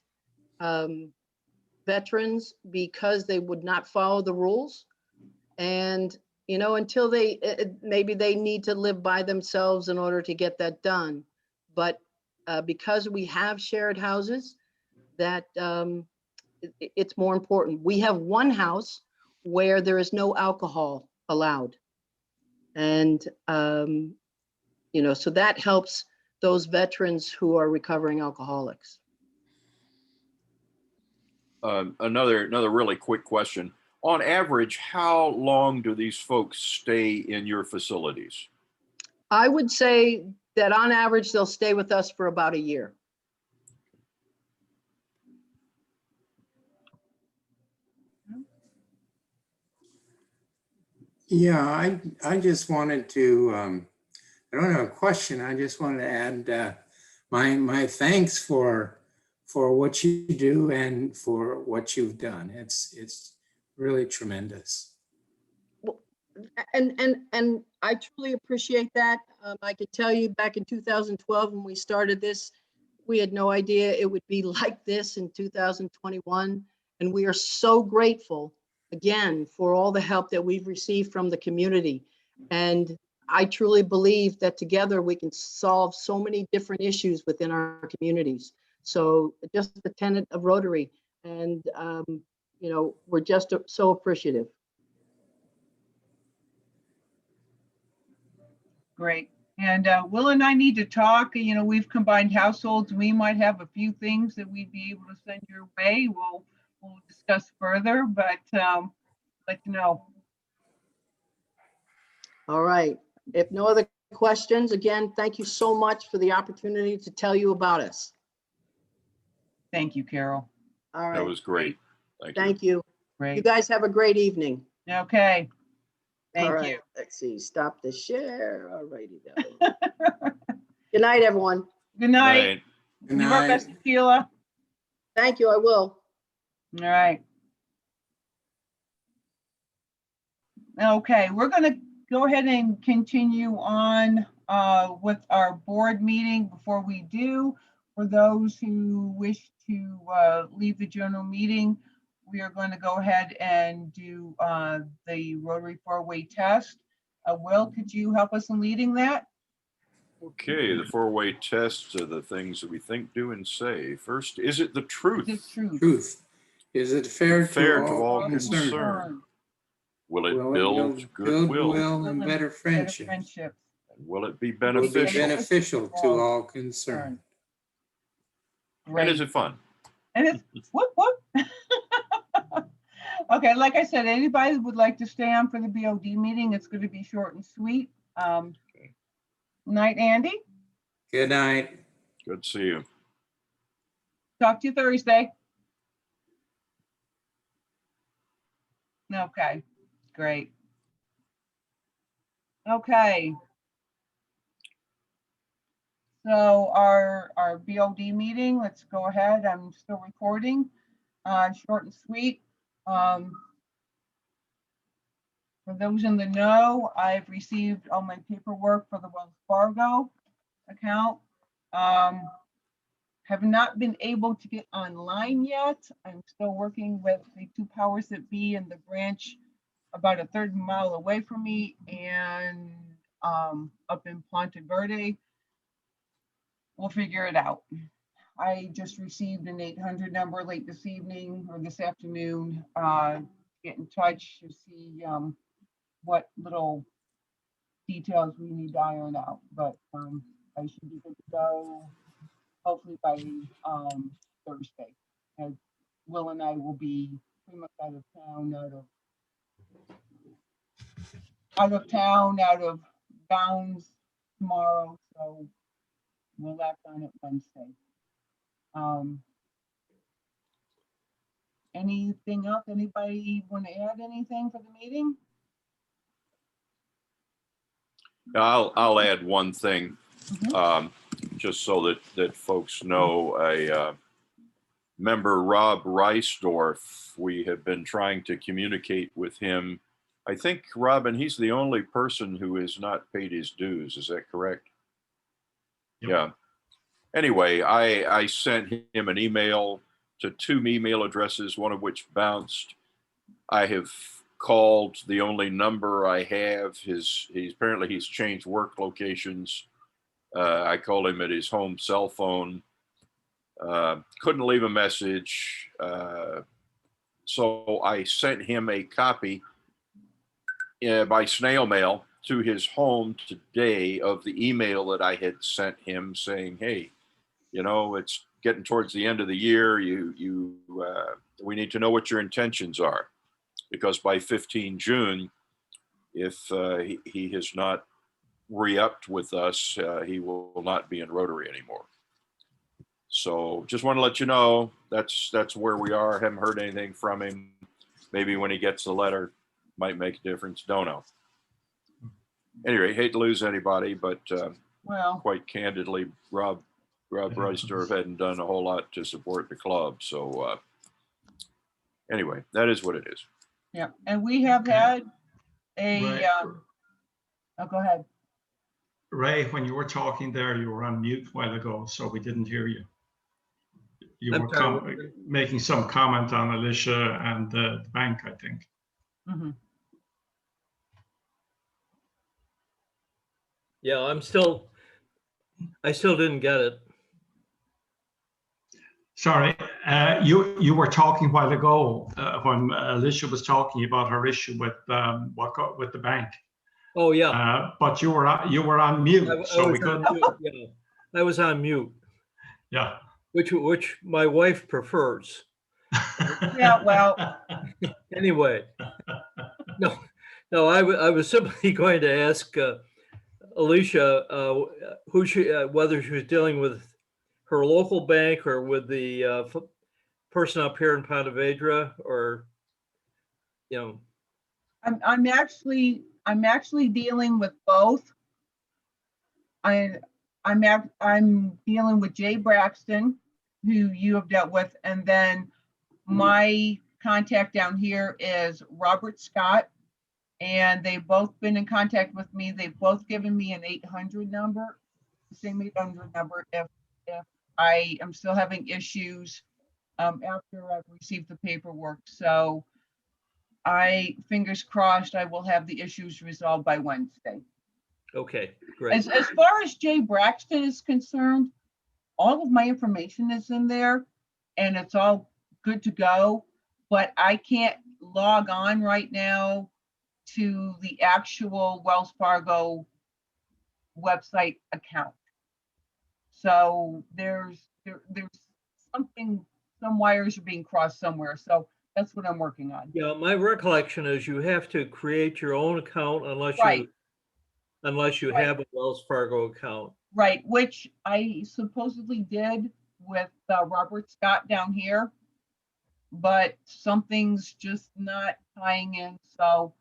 veterans because they would not follow the rules. And until maybe they need to live by themselves in order to get that done. But because we have shared houses, that it's more important. We have one house where there is no alcohol allowed. And, so that helps those veterans who are recovering alcoholics. Another really quick question. On average, how long do these folks stay in your facilities? I would say that on average, they'll stay with us for about a year. Yeah, I just wanted to, I don't have a question. I just wanted to add, my thanks for what you do and for what you've done. It's really tremendous. And I truly appreciate that. I could tell you back in 2012, when we started this, we had no idea it would be like this in 2021. And we are so grateful again for all the help that we've received from the community. And I truly believe that together we can solve so many different issues within our communities. So just the tenet of Rotary, and you know, we're just so appreciative. Great. And Will and I need to talk. You know, we've combined households. We might have a few things that we'd be able to send your way. We'll discuss further, but let you know. All right. If no other questions, again, thank you so much for the opportunity to tell you about us. Thank you, Carol. All right. That was great. Thank you. Thank you. You Great. guys have a great evening. Okay. All Thank right. you. Let's see. Stop the share. All righty. Good night, everyone. Good night. Right. Good Do our night. best, Sheila. Thank you. I will. All right. Okay, we're going to go ahead and continue on with our board meeting. Before we do, for those who wish to leave the general meeting, we are going to go ahead and do the Rotary four-way test. Will, could you help us in leading that? Okay, the four-way tests are the things that we think, do, and say. First, is it the truth? Is it true? Truth. Is it fair Fair to all concerned? Will it Will it build build goodwill? goodwill and better friendship? Friendships. And will it be Will it be beneficial? beneficial to all concerned? And Great. is it fun? And it's whoop whoop. Okay, like I said, anybody that would like to stay on for the BOD meeting, it's going to be short and sweet. Night, Andy. Good night. Good to see you. Talk to you Thursday. Okay, great. Okay. So our BOD meeting, let's go ahead. I'm still recording. Short and sweet. For those in the know, I've received all my paperwork for the Wells Fargo account. Have not been able to get online yet. I'm still working with the two powers that be in the branch about a third mile away from me and up in Ponte Verde. We'll figure it out. I just received an 800 number late this evening or this afternoon. Get in touch to see what little details we need to iron out, but I should be good to go hopefully by Thursday. And Will and I will be pretty much out of bounds tomorrow, so we'll act on it Wednesday. Anything else? Anybody want to add anything for the meeting? I'll add one thing, Mhm. just so that folks know. A member, Rob Reisdorf, we have been trying to communicate with him. I think, Robin, he's the only person who has not paid his dues. Is that correct? Yep. Yeah. Anyway, I sent him an email to two email addresses, one of which bounced. I have called the only number I have. He's apparently changed work locations. I called him at his home cell phone. Couldn't leave a message. So I sent him a copy by snail mail to his home today of the email that I had sent him saying, hey, you know, it's getting towards the end of the year. We need to know what your intentions are, because by 15 June, if he has not re-upped with us, he will not be in Rotary anymore. So just want to let you know that's where we are. Haven't heard anything from him. Maybe when he gets the letter, might make a difference. Don't know. Anyway, hate to lose anybody, but Well, quite candidly, Rob A.Bostdorff hadn't done a whole lot to support the club. So anyway, that is what it is. Yeah, and we have Okay. had a, Ray, oh, go ahead. Ray, when you were talking there, you were on mute a while ago, so we didn't hear you. You I'm were sorry, making some comment on Alicia and the bank, I think. Mhm. yeah, I still didn't get it. Sorry, you were talking a while ago when Alicia was talking about her issue with with the bank. Oh, yeah. But you were on mute, I so we was on couldn't. mute, yeah. I was on mute, Yeah. which my wife prefers. Yeah, well, Anyway, no, I was simply going to ask Alicia whether she was dealing with her local bank or with the person up here in Ponte Vedra, or, you know. I'm actually dealing with both. I'm dealing with Jay Braxton, who you have dealt with, and then my contact down here is Robert Scott, and they've both been in contact with me. They've both given me an 800 number, the same 800 number if I am still having issues after I've received the paperwork. So fingers crossed, I will have the issues resolved by Wednesday. Okay, great. As far as Jay Braxton is concerned, all of my information is in there and it's all good to go, but I can't log on right now to the actual Wells Fargo website account. So there's something, some wires are being crossed somewhere. So that's what I'm working on. Yeah, my recollection is you have to create your own account unless Right. you Right. have a Wells Fargo account. Right, which I supposedly did with Robert Scott down here, but something's just not tying in. So,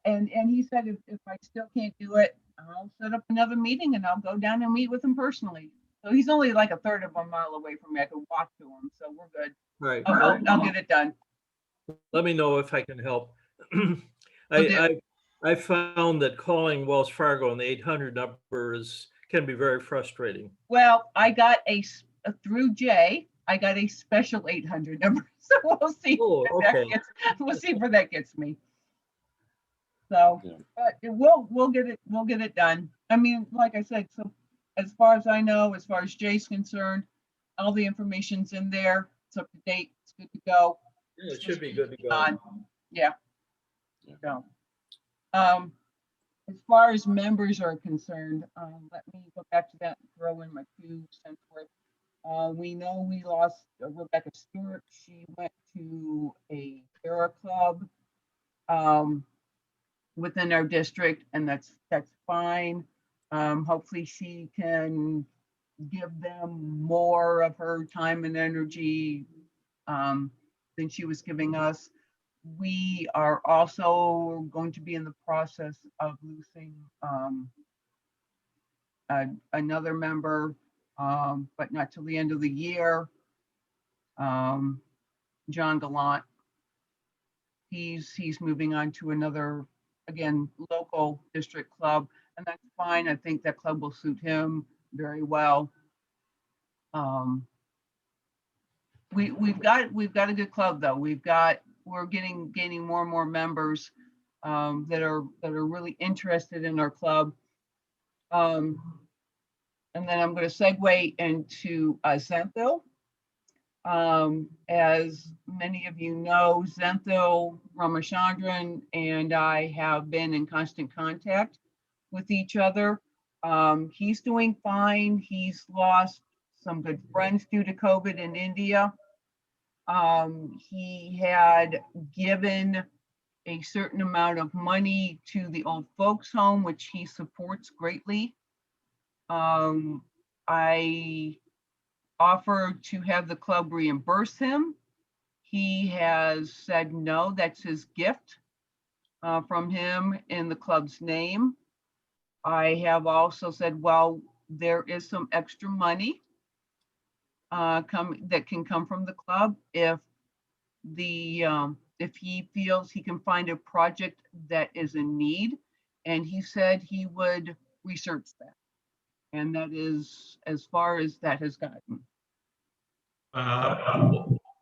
and he said if I still can't do it, I'll set up another meeting and I'll go down and meet with him personally. So he's only like a third of a mile away from me. I can walk to him, so we're good. Right. I'll get it done. Let me know if I can help. Will do. I found that calling Wells Fargo on the 800 number can be very frustrating. Well, I got through Jay, I got a special 800 number, so we'll see. Oh, okay. We'll see where that gets me. So, Yeah. but we'll get it done. I mean, like I said, so as far as I know, as far as Jay's concerned, all the information's in there. It's up to date. It's good to go. Yeah, it should be good to go. On. Yeah. Yeah. So, as far as members are concerned, let me go back to that and throw in my 2 cents worth. We know we lost Rebecca Stewart. She went to a para club within our district, and that's fine. Hopefully she can give them more of her time and energy than she was giving us. We are also going to be in the process of losing another member, but not till the end of the year. John Gallant. He's moving on to another, again, local district club, and that's fine. I think that club will suit him very well. We've got a good club though. We're gaining more and more members that are really interested in our club. And then I'm going to segue into Zenthil. As many of you know, Zenthil Ramachandran and I have been in constant contact with each other. He's doing fine. He's lost some good friends due to COVID in India. He had given a certain amount of money to the old folks home, which he supports greatly. I offered to have the club reimburse him. He has said no, that's his gift from him in the club's name. I have also said, well, there is some extra money that can come from the club if if he feels he can find a project that is in need. And he said he would research that. And that is as far as that has gotten.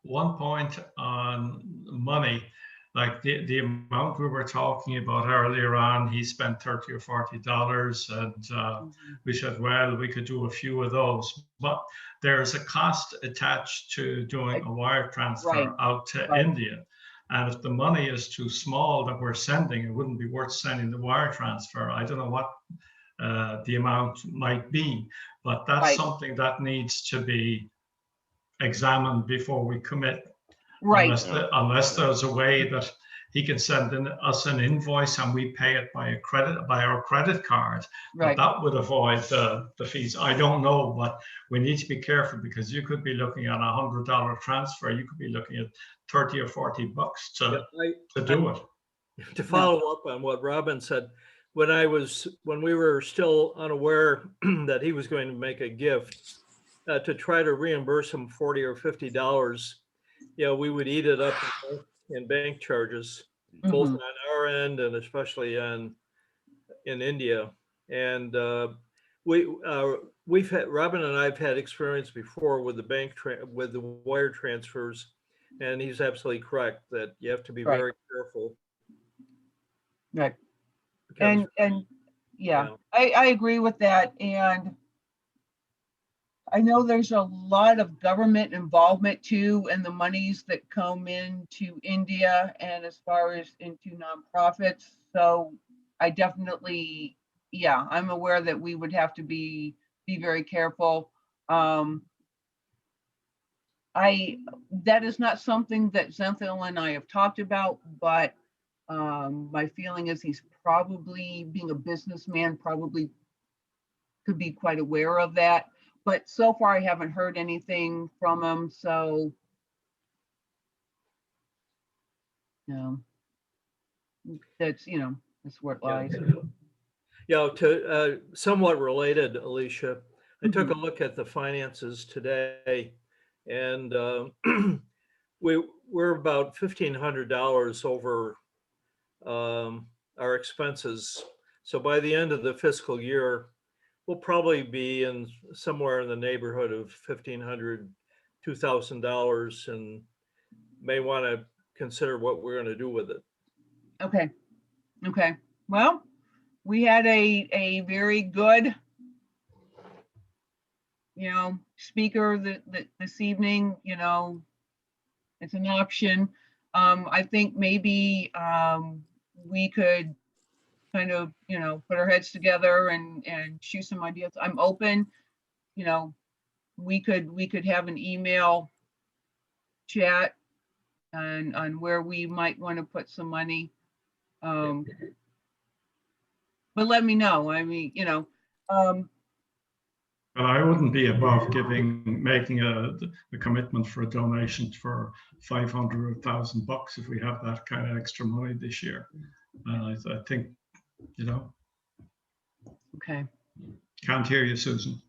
One point on money, like the amount we were talking about earlier on, he spent $30 or $40, and we said, well, we could do a few of those, but there's a cost attached to doing a wire transfer out to India. And if the money is too small that we're sending, it wouldn't be worth sending the wire transfer. I don't know what the amount might be, but that's something that needs to be examined before we commit. Unless there's a way that he can send us an invoice and we pay it by our credit card. But that would avoid the fees. I don't know, but we need to be careful, because you could be looking at $100 transfer. You could be looking at 30 or 40 bucks to do it. To follow up on what Robin said, when we were still unaware that he was going to make a gift, to try to reimburse him $40 or $50, we would eat it up in bank charges, both on our end and especially in India. And Robin and I've had experience before with the with the wire transfers, and he's absolutely correct that you have to be very careful. Right. And yeah, I agree with that. And I know there's a lot of government involvement too, and the monies that come into India and as far as into nonprofits. So I definitely, I'm aware that we would have to be very careful. That is not something that Zenthil and I have talked about, but my feeling is he's probably, being a businessman, probably could be quite aware of that. But so far, I haven't heard anything from him. So, that's where it lies. To somewhat related, Alicia, I took a look at the finances today, and we're about $1,500 over our expenses. So by the end of the fiscal year, we'll probably be in somewhere in the neighborhood of $1,500, $2,000, and may want to consider what we're going to do with it. Okay. Well, we had a very good, speaker this evening. It's an option. I think maybe we could kind of, put our heads together and shoot some ideas. I'm open. We could have an email chat on where we might want to put some money. But let me know. I mean, But I wouldn't be above making a commitment for a donation for 500 or $1,000 if we have that kind of extra money this year. I think, Okay. Can't hear you, Susan.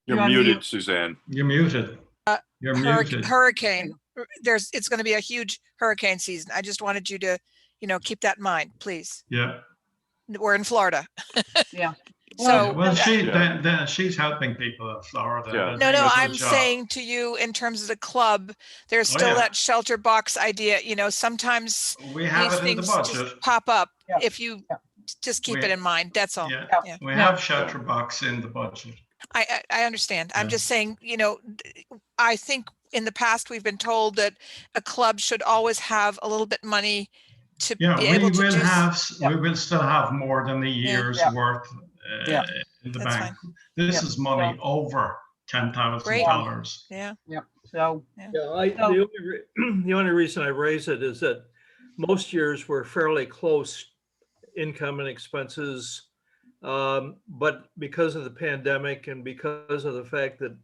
You're muted, Suzanne. You're muted. You're muted. Hurricane. It's going to be a huge hurricane season. I just wanted you to, keep that in mind, please. Yeah. We're in Florida. Yeah. So well, she's helping people in Florida. Yeah. No, I'm saying to you, in terms of the club, there's still that shelter box idea. Sometimes we have these it in the things budget. just pop up. If you just keep it in mind, that's all. Yeah. We have shelter box in the budget. I understand. I'm just saying, I think in the past we've been told that a club should always have a little bit money to be able to do. We will still have more than a year's worth in the bank. Fine. This is money over $10,000. Yeah. So the only reason I raise it is that most years were fairly close income and expenses, but because of the pandemic and because of the fact that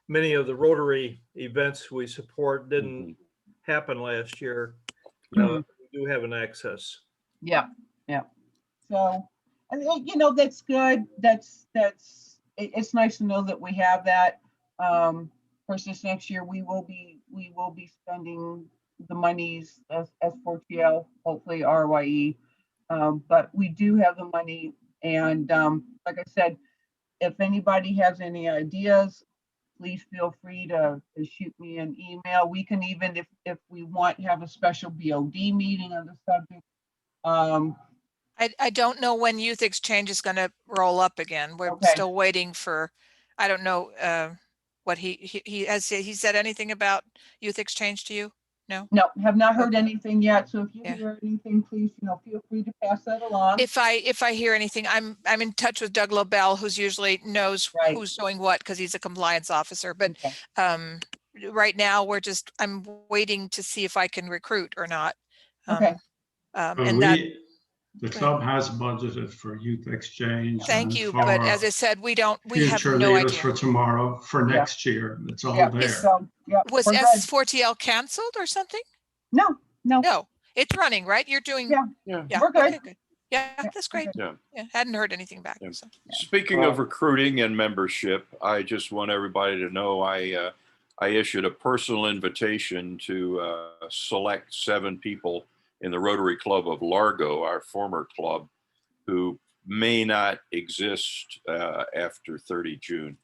many of the Rotary events we support didn't happen last year, we do have an excess. Yeah. So, that's good. That's it's nice to know that we have that. Of course, this next year we will be spending the monies as for TL, hopefully RYE. But we do have the money, and like I said, if anybody has any ideas, please feel free to shoot me an email. We can even, if we want, have a special BOD meeting on the subject. I don't know when Youth Exchange is going to roll up again. We're Okay. still waiting for, I don't know what he has. He said anything about Youth Exchange to you? No? No, have not heard Okay. anything yet. So if you Yeah. hear anything, please, feel free to pass that along. If I hear anything, I'm in touch with Doug LaBelle, who's usually knows Right. who's doing what, because he's a compliance officer. But Okay. right now I'm waiting to see if I can recruit or not. Okay. And that, The club has budgeted for youth exchange. thank and you. for But as I said, we have future no leaders idea. for tomorrow, for next year. It's all Yeah. there. So, yeah, Was we're good. S4TL canceled or something? No. No, it's running, right? You're doing. Yeah. Yeah. We're good. Okay, good. Yeah, that's great. Yeah. Yeah, hadn't heard anything back. Yeah. So. Speaking of recruiting and membership, I just want everybody to know I issued a personal invitation to select 7 people in the Rotary Club of Largo, our former club, who may not exist after 30 June,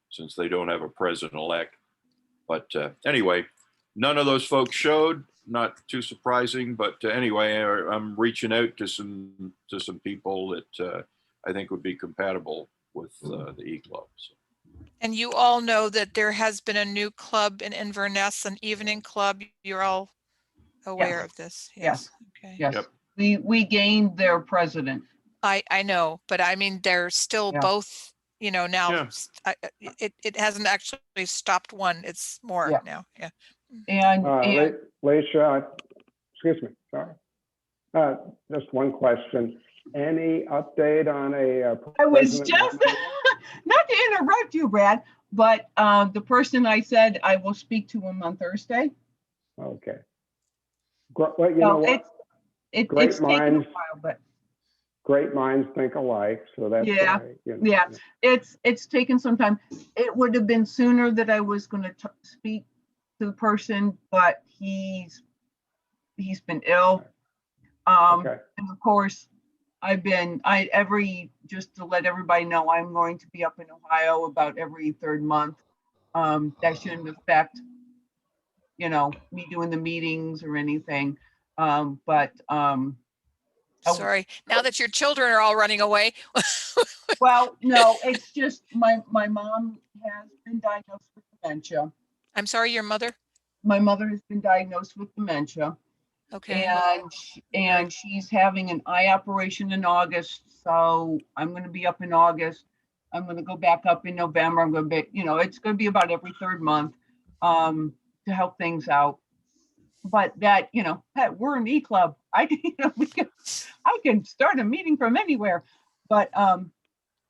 since they don't have a president-elect. But anyway, none of those folks showed. Not too surprising, but anyway, I'm reaching out to some people that I think would be compatible with the E-Club. So. And you all know that there has been a new club in Inverness, an evening club. You're all aware of this. Yes. Okay. Yes. Yep. We gained their president. I know, but I mean, they're still both, now Yeah. it hasn't actually stopped one. It's more now. Yeah. And Leisha, excuse me, sorry. Just one question. Any update on a I was president- just, not to interrupt you, Brad, but the person I said I will speak to him on Thursday. Okay. Well, you know what? It's Great taken a minds. while, but Great minds think alike, so that's Yeah. why, it's taken some time. It would have been sooner that I was going to speak to the person, but he's been ill. Okay. And of course, just to let everybody know, I'm going to be up in Ohio about every 3rd month. That shouldn't affect, me doing the meetings or anything. Sorry, now that your children are all running away. Well, no, it's just my mom has been diagnosed with dementia. I'm sorry, your mother? My mother has been diagnosed with dementia. Okay. And she's having an eye operation in August. So I'm going to be up in August. I'm going to go back up in November. I'm going to be, it's going to be about every 3rd month to help things out. But that, we're an E-Club. I can start a meeting from anywhere. But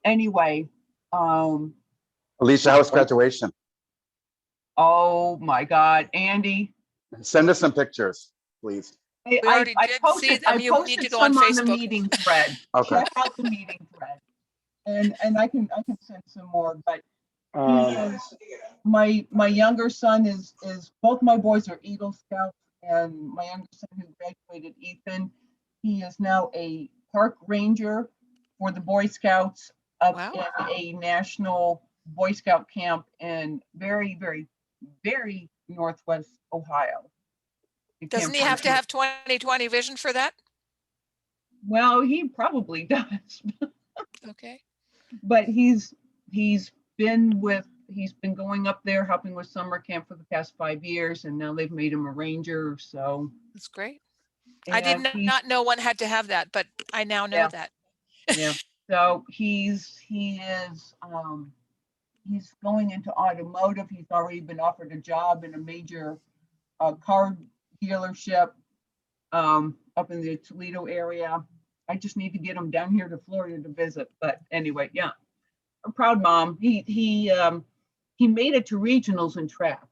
anyway. Alicia, how was graduation? Oh my God, Andy. Send us some pictures, please. We already did see them. You need to go on some Facebook. On the meeting thread. Okay. Check out the meeting thread. And I can send some more, but my younger son is both my boys are Eagle Scouts, and my younger son who graduated, Ethan, he is now a park ranger for the Boy Scouts up in a national Boy Scout camp in very, very, very northwest Ohio. Doesn't he have to have 20/20 vision for that? Well, he probably does. Okay. But he's been going up there helping with summer camp for the past 5 years, and now they've made him a ranger. So that's great. I did not know one had to have that, but I now know that. Yeah. So he's going into automotive. He's already been offered a job in a major car dealership up in the Toledo area. I just need to get him down here to Florida to visit. But anyway, yeah, I'm proud mom. He made it to regionals in track.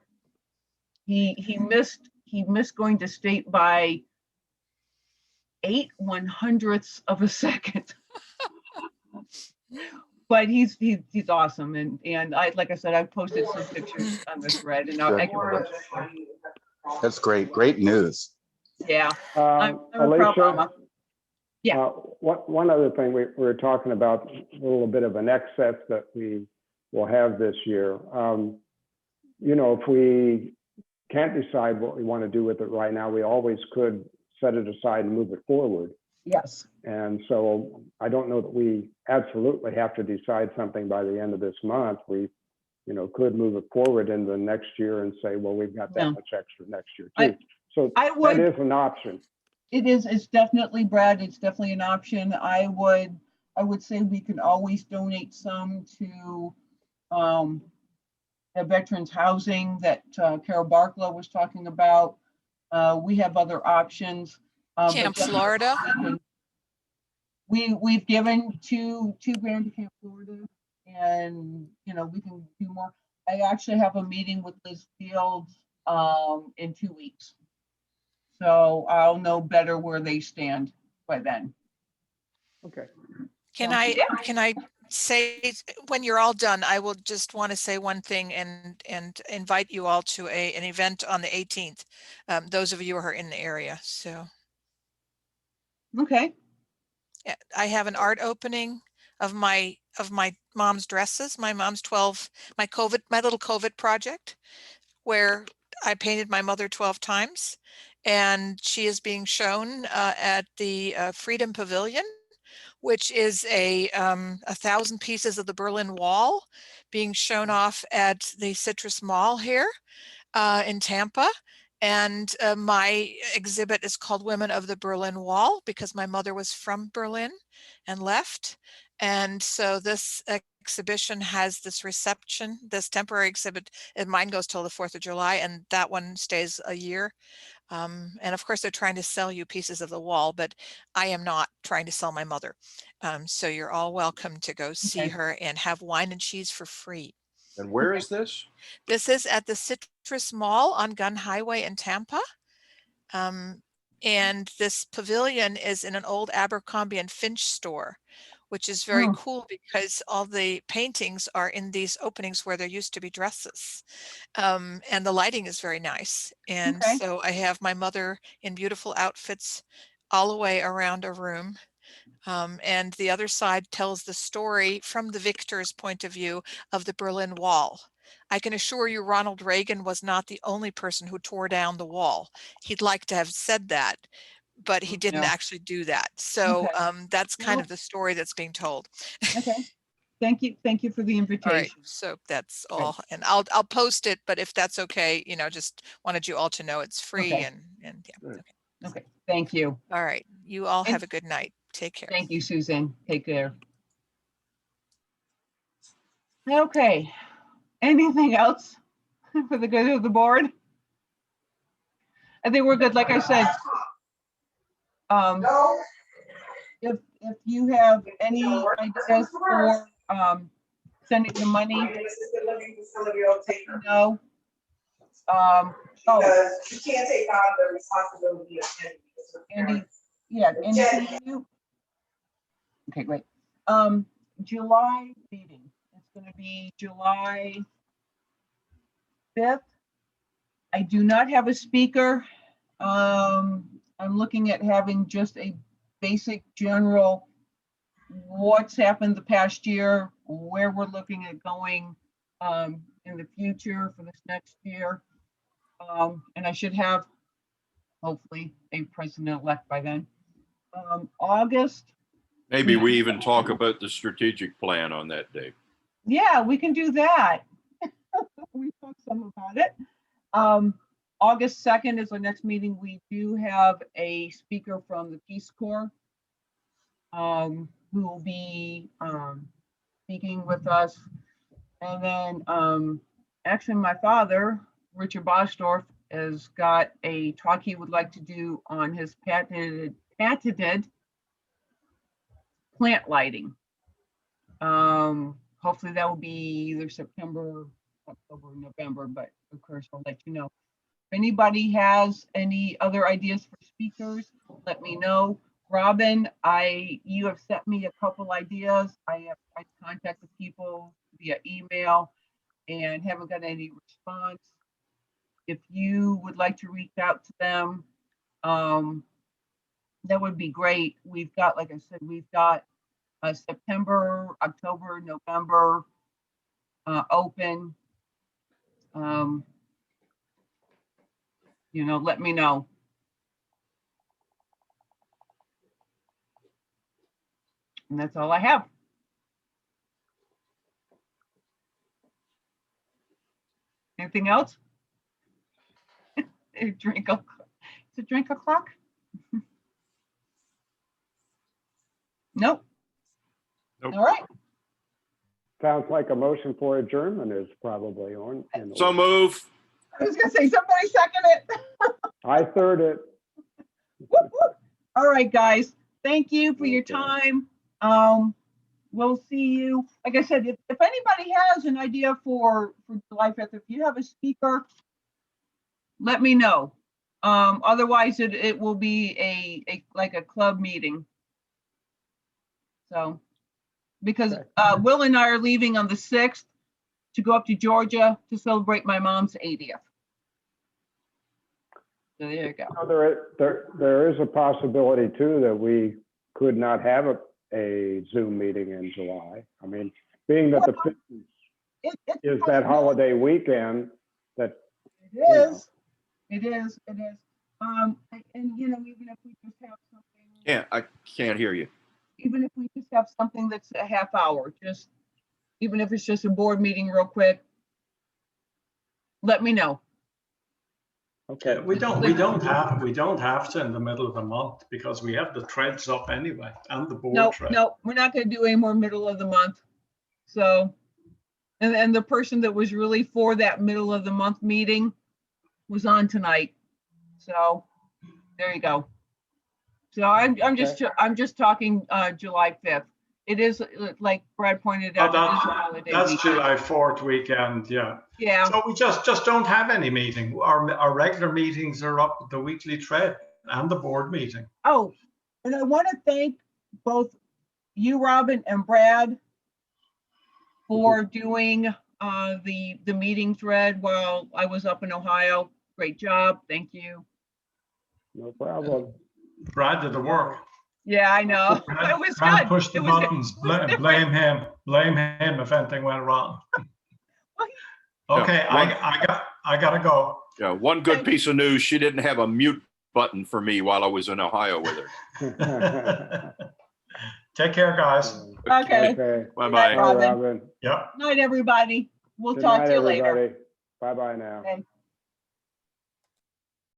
He missed going to state by 8/100ths of a second. but he's awesome. And like I said, I posted some pictures on the thread and I can post. That's great. Great news. Yeah. I'm a proud Alicia, mama. Yeah. one other thing, we were talking about a little bit of an excess that we will have this year. You know, if we can't decide what we want to do with it right now, we always could set it aside and move it forward. Yes. And so I don't know that we absolutely have to decide something by the end of this month. We, you know, could move it forward in the next year and say, well, we've got that much extra next year too. So that is an option. It is. It's definitely, Brad. It's definitely an option. I would say we can always donate some to the veterans housing that Carol Barkalow was talking about. We have other options. Camp Florida. We've given two grand to Camp Florida, and you know we can do more. I actually have a meeting with Liz Fields in 2 weeks, so I'll know better where they stand by then. Okay. Can I say, when you're all done, I will just want to say one thing and invite you all to an event on the 18th. Those of you who are in the area. So. Okay. I have an art opening of my mom's dresses, my mom's my little COVID project, where I painted my mother 12 times, and she is being shown at the Freedom Pavilion, which is 1,000 pieces of the Berlin Wall being shown off at the Citrus Mall here in Tampa. And my exhibit is called Women of the Berlin Wall, because my mother was from Berlin and left. And so this exhibition has this reception, this temporary exhibit, and mine goes till the 4th of July, and that one stays a year. And of course, they're trying to sell you pieces of the wall, but I am not trying to sell my mother. So you're all welcome to go see her and have wine and cheese for free. And where is this? This is at the Citrus Mall on Gun Highway in Tampa. And this pavilion is in an old Abercrombie and Finch store, which is very cool because all the paintings are in these openings where there used to be dresses. And the lighting is very nice. And so I have my mother in beautiful outfits all the way around a room. And the other side tells the story from the victor's point of view of the Berlin Wall. I can assure you Ronald Reagan was not the only person who tore down the wall. He'd like to have said that, but he didn't actually do that. So that's kind of the story that's being told. Okay. Thank you. Thank you for the invitation. All right, so that's all. And I'll post it, but if that's okay, you know, just wanted you all to know it's free and yeah. Okay. Thank you. All right. You all have a good night. Take care. Thank you, Susan. Take care. Okay. Anything else for the good of the board? I think we're good. Like I said, if you have any ideas for sending the money, no. Because you can't take on the responsibility of Andy, yeah, Andy, can you? Okay, great. July meeting. It's going to be July 5th. I do not have a speaker. I'm looking at having just a basic general what's happened the past year, where we're looking at going in the future for this next year. And I should have hopefully a president-elect by then. August. Maybe we even talk about the strategic plan on that day. Yeah, we can do that. We talked some about it. August 2nd is our next meeting. We do have a speaker from the Peace Corps who will be speaking with us. And then actually my father, Richard A.Bostdorff, has got a talk he would like to do on his patented plant lighting. Hopefully that will be either September, October, November, but of course I'll let you know. If anybody has any other ideas for speakers, let me know. Robin, you have sent me a couple ideas. I've contacted people via email and haven't got any response. If you would like to reach out to them, that would be great. We've got, like I said, we've got September, October, November open. Let me know. And that's all I have. Anything else? It's a drink o'clock? Nope. Nope. All right. Sounds like a motion for adjournment is probably on. So move. I was gonna say, somebody second it. I third it. Whoop, whoop. All right, guys. Thank you for your Okay. time. We'll see you. Like I said, if anybody has an idea for July 5th, if you have a speaker, let me know. Otherwise, it will be like a club meeting. So, because Will and I are leaving on the 6th to go up to Georgia to celebrate my mom's 80th. So there you go. There is a possibility too that we could not have a Zoom meeting in July. I mean, being that the 5th is that holiday weekend, that it is. It is. And even if we just have something. Yeah, I can't hear you. Even if we just have something that's a half hour, even if it's just a board meeting real quick, let me know. okay. We don't have to in the middle of the month because we have the threads up anyway and the board thread. No, we're not going to do any more middle of the month. So, and the person that was really for that middle of the month meeting was on tonight. So there you go. So I'm just talking July 5th. It is, like Brad pointed out, it is a holiday That's weekend. July 4th weekend, yeah. Yeah. So we just don't have any meeting. Our regular meetings are up, the weekly thread and the board meeting. Oh, and I want to thank both you, Robin, and Brad for doing the meeting thread while I was up in Ohio. Great job. Thank you. No problem. Brad did the work. Yeah, I know. Brad, It was Brad good. pushed the buttons. Blame him if anything went wrong. Okay, I gotta go. Yeah, one good piece of news, she didn't have a mute button for me while I was in Ohio with her. Take care, guys. Okay. Okay. Bye-bye. Robin. Robin. Yeah. Night, everybody. We'll Good talk night, to you later. everybody. Bye-bye now. Okay.